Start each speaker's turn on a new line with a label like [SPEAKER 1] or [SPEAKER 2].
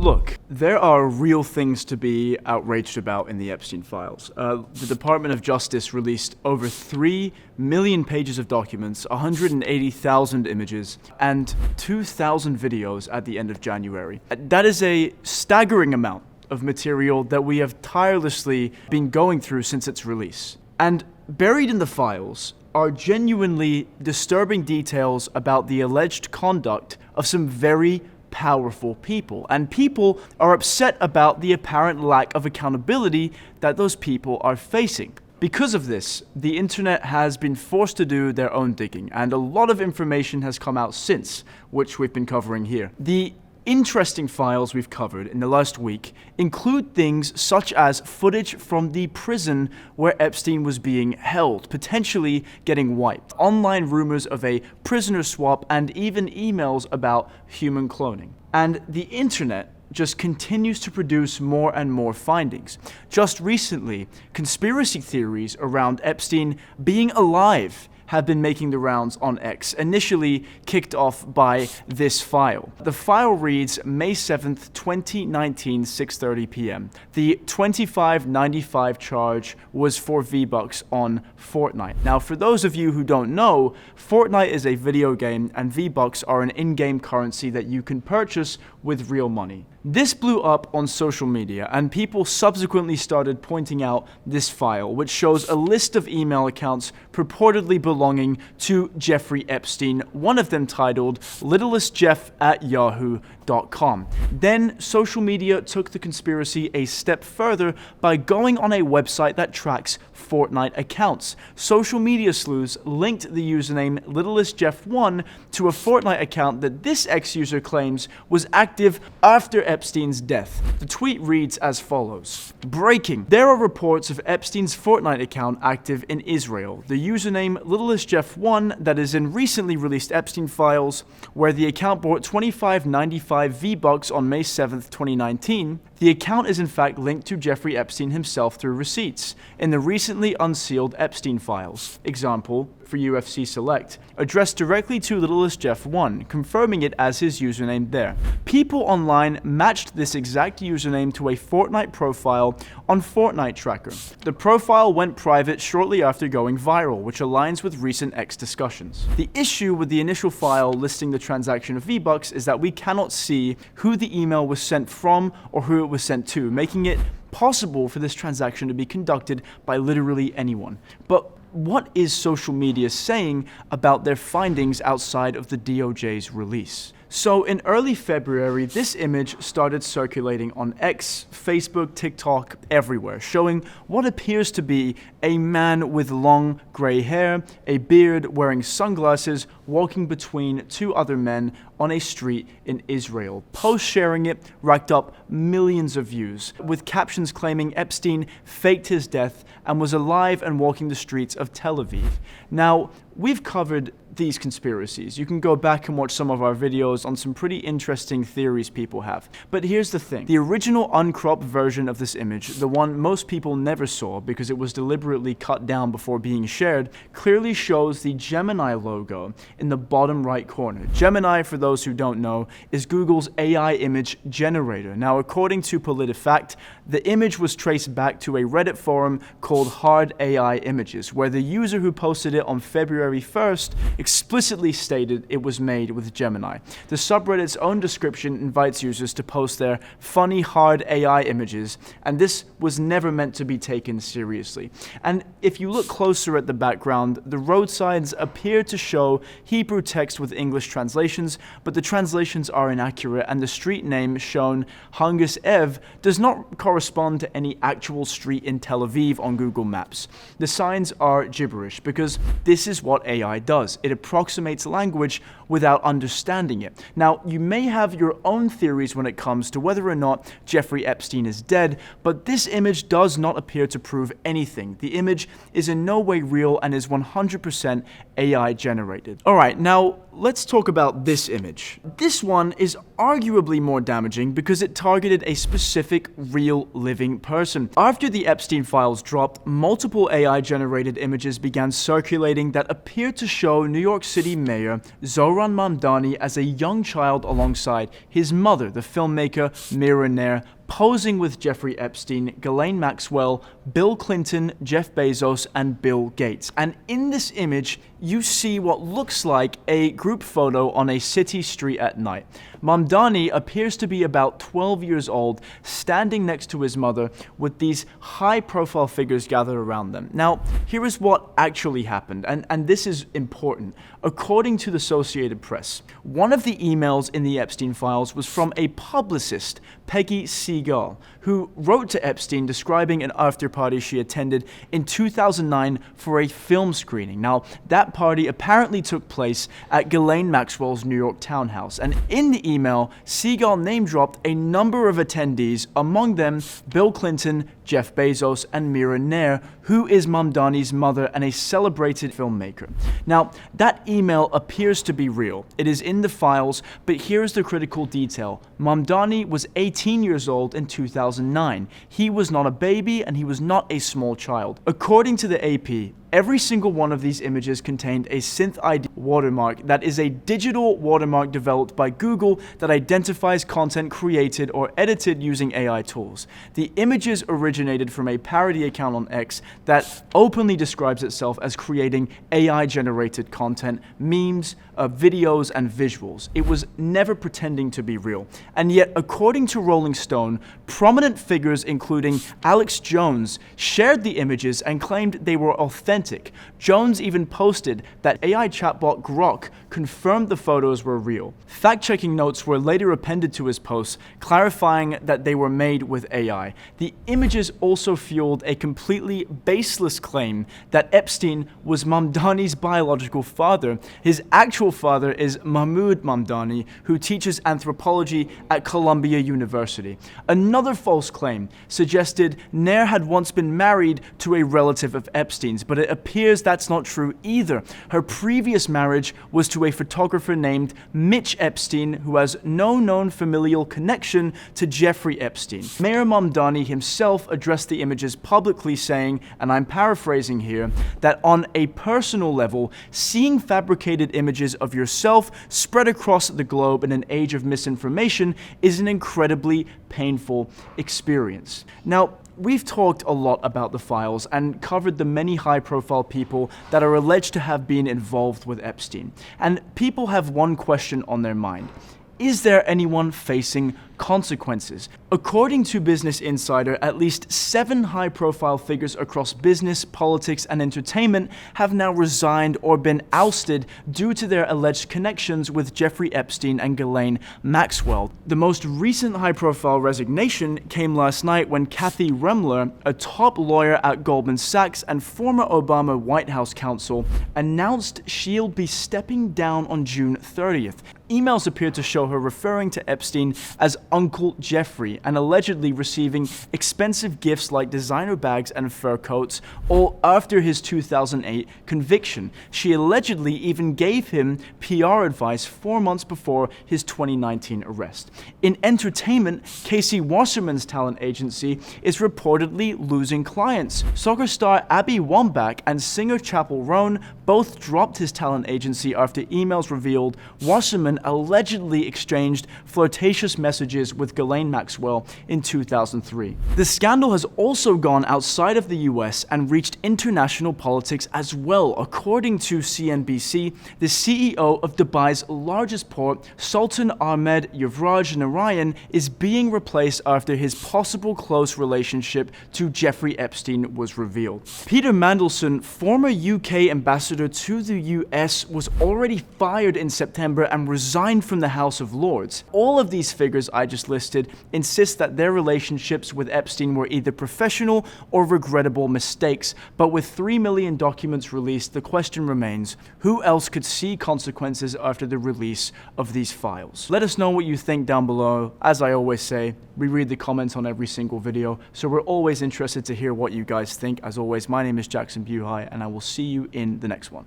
[SPEAKER 1] Look, there are real things to be outraged about in the Epstein files. The Department of Justice released over 3 million pages of documents, 180,000 images, and 2,000 videos at the end of January. That is a staggering amount of material that we have tirelessly been going through since its release. And buried in the files are genuinely disturbing details about the alleged conduct of some very powerful people, and people are upset about the apparent lack of accountability that those people are facing. Because of this, the internet has been forced to do their own digging, and a lot of information has come out since, which we've been covering here. The interesting files we've covered in the last week include things such as footage from the prison where Epstein was being held, potentially getting wiped, online rumors of a prisoner swap, and even emails about human cloning. And the internet just continues to produce more and more findings. Just recently, conspiracy theories around Epstein being alive have been making the rounds on X, initially kicked off by this file. The file reads May 7th, 2019, 6:30 p.m. The $25.95 charge was for V-Bucks on Fortnite. Now, for those of you who don't know, Fortnite is a video game and V-Bucks are an in-game currency that you can purchase with real money. This blew up on social media, and people subsequently started pointing out this file, which shows a list of email accounts purportedly belonging to Jeffrey Epstein, one of them titled littlestjeff@yahoo.com. Then social media took the conspiracy a step further by going on a website that tracks Fortnite accounts. Social media sleuths linked the username littlestjeff1 to a Fortnite account that this ex-user claims was active after Epstein's death. The tweet reads as follows: Breaking. There are reports of Epstein's Fortnite account active in Israel. The username littlestjeff1 that is in recently released Epstein files, where the account bought $25.95 V-Bucks on May 7th, 2019. The account is in fact linked to Jeffrey Epstein himself through receipts in the recently unsealed Epstein files. Example for UFC Select, addressed directly to littlestjeff1, confirming it as his username there. People online matched this exact username to a Fortnite profile on Fortnite Tracker. The profile went private shortly after going viral, which aligns with recent X discussions. The issue with the initial file listing the transaction of V-Bucks is that we cannot see who the email was sent from or who it was sent to, making it possible for this transaction to be conducted by literally anyone. But what is social media saying about their findings outside of the DOJ's release? So in early February, this image started circulating on X, Facebook, TikTok, everywhere, showing what appears to be a man with long gray hair, a beard, wearing sunglasses, walking between two other men on a street in Israel. Post sharing it racked up millions of views, with captions claiming Epstein faked his death and was alive and walking the streets of Tel Aviv. Now, we've covered these conspiracies. You can go back and watch some of our videos on some pretty interesting theories people have. But here's the thing. The original uncropped version of this image, the one most people never saw because it was deliberately cut down before being shared, clearly shows the Gemini logo in the bottom right corner. Gemini, for those who don't know, is Google's AI image generator. Now, according to PolitiFact, the image was traced back to a Reddit forum called Hard AI Images, where the user who posted it on February 1st explicitly stated it was made with Gemini. The subreddit's own description invites users to post their funny hard AI images, and this was never meant to be taken seriously. And if you look closer at the background, the road signs appear to show Hebrew text with English translations, but the translations are inaccurate, and the street name shown, Hangus Ev, does not correspond to any actual street in Tel Aviv on Google Maps. The signs are gibberish because this is what AI does. It approximates language without understanding it. Now, you may have your own theories when it comes to whether or not Jeffrey Epstein is dead, but this image does not appear to prove anything. The image is in no way real and is 100% AI generated. Alright, now let's talk about this image. This one is arguably more damaging because it targeted a specific real living person. After the Epstein files dropped, multiple AI-generated images began circulating that appeared to show New York City Mayor Zohran Mamdani as a young child alongside his mother, the filmmaker Mira Nair, posing with Jeffrey Epstein, Ghislaine Maxwell, Bill Clinton, Jeff Bezos, and Bill Gates. And in this image, you see what looks like a group photo on a city street at night. Mamdani appears to be about 12 years old, standing next to his mother with these high-profile figures gathered around them. Now, here is what actually happened, and this is important. According to the Associated Press, one of the emails in the Epstein files was from a publicist, Peggy Segal, who wrote to Epstein describing an after-party she attended in 2009 for a film screening. Now, that party apparently took place at Ghislaine Maxwell's New York townhouse, and in the email, Segal name-dropped a number of attendees, among them Bill Clinton, Jeff Bezos, and Mira Nair, who is Mamdani's mother and a celebrated filmmaker. Now, that email appears to be real. It is in the files, but here's the critical detail. Mamdani was 18 years old in 2009. He was not a baby, and he was not a small child. According to the AP, every single one of these images contained a synth ID watermark that is a digital watermark developed by Google that identifies content created or edited using AI tools. The images originated from a parody account on X that openly describes itself as creating AI-generated content, memes, videos, and visuals. It was never pretending to be real. And yet, according to Rolling Stone, prominent figures including Alex Jones shared the images and claimed they were authentic. Jones even posted that AI chatbot Grok confirmed the photos were real. Fact-checking notes were later appended to his posts, clarifying that they were made with AI. The images also fueled a completely baseless claim that Epstein was Mamdani's biological father. His actual father is Mahmoud Mamdani, who teaches anthropology at Columbia University. Another false claim suggested Nair had once been married to a relative of Epstein's, but it appears that's not true either. Her previous marriage was to a photographer named Mitch Epstein, who has no known familial connection to Jeffrey Epstein. Mayor Mamdani himself addressed the images publicly, saying, and I'm paraphrasing here, that on a personal level, seeing fabricated images of yourself spread across the globe in an age of misinformation is an incredibly painful experience. Now, we've talked a lot about the files and covered the many high-profile people that are alleged to have been involved with Epstein. And people have one question on their mind. Is there anyone facing consequences? According to Business Insider, at least 7 high-profile figures across business, politics, and entertainment have now resigned or been ousted due to their alleged connections with Jeffrey Epstein and Ghislaine Maxwell. The most recent high-profile resignation came last night when Kathy Remler, a top lawyer at Goldman Sachs and former Obama White House counsel, announced she'll be stepping down on June 30th. Emails appear to show her referring to Epstein as Uncle Jeffrey and allegedly receiving expensive gifts like designer bags and fur coats, all after his 2008 conviction. She allegedly even gave him PR advice 4 months before his 2019 arrest. In entertainment, Casey Wasserman's talent agency is reportedly losing clients. Soccer star Abby Wambach and singer Chappell Roan both dropped his talent agency after emails revealed Wasserman allegedly exchanged flirtatious messages with Ghislaine Maxwell in 2003. The scandal has also gone outside of the US and reached international politics as well. According to CNBC, the CEO of Dubai's largest port, Sultan Ahmed Yuvraj Narayan, is being replaced after his possible close relationship to Jeffrey Epstein was revealed. Peter Mandelson, former UK ambassador to the US, was already fired in September and resigned from the House of Lords. All of these figures I just listed insist that their relationships with Epstein were either professional or regrettable mistakes, but with 3 million documents released, the question remains, who else could see consequences after the release of these files? Let us know what you think down below. As I always say, we read the comments on every single video, so we're always interested to hear what you guys think. As always, my name is Jackson Buhai, and I will see you in the next one.